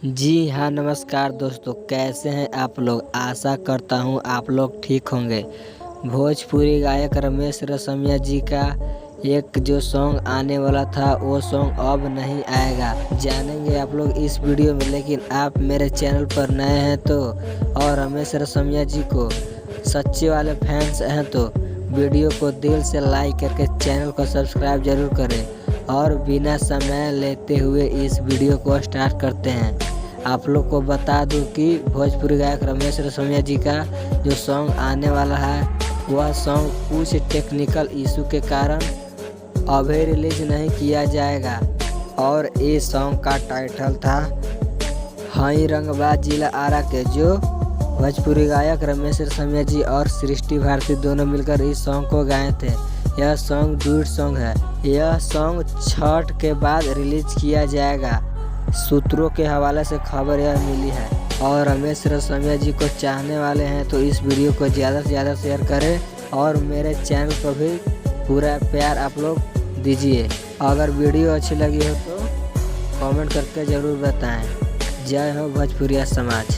जी हाँ, नमस्कार दोस्तों, कैसे हैं आप लोग। आशा करता हूँ आप लोग ठीक होंगे। भोजपुरी गायक रमेश रसमिया जी का एक जो सॉन्ग आने वाला था वो सॉन्ग अब नहीं आएगा, जानेंगे आप लोग इस वीडियो में। लेकिन आप मेरे चैनल पर नए हैं तो और रमेश रसमिया जी को सच्चे वाले फैंस हैं तो वीडियो को दिल से लाइक करके चैनल को सब्सक्राइब जरूर करें। और बिना समय लेते हुए इस वीडियो को स्टार्ट करते हैं। आप लोग को बता दूं कि भोजपुरी गायक रमेश रसमिया जी का जो सॉन्ग आने वाला है वह सॉन्ग कुछ टेक्निकल इशू के कारण अभी रिलीज नहीं किया जाएगा। और इस सॉन्ग का टाइटल था हई रंगबाज जिला आरा के, जो भोजपुरी गायक रमेश रसमिया जी और सृष्टि भारती दोनों मिलकर इस सॉन्ग को गाए थे। यह सॉन्ग डुएट सॉन्ग है। यह सॉन्ग छठ के बाद रिलीज किया जाएगा, सूत्रों के हवाले से खबर यह मिली है। और रमेश रसमिया जी को चाहने वाले हैं तो इस वीडियो को ज़्यादा से ज़्यादा शेयर करें और मेरे चैनल को भी पूरा प्यार आप लोग दीजिए। अगर वीडियो अच्छी लगी हो तो कमेंट करके ज़रूर बताएं। जय हो भोजपुरिया समाज।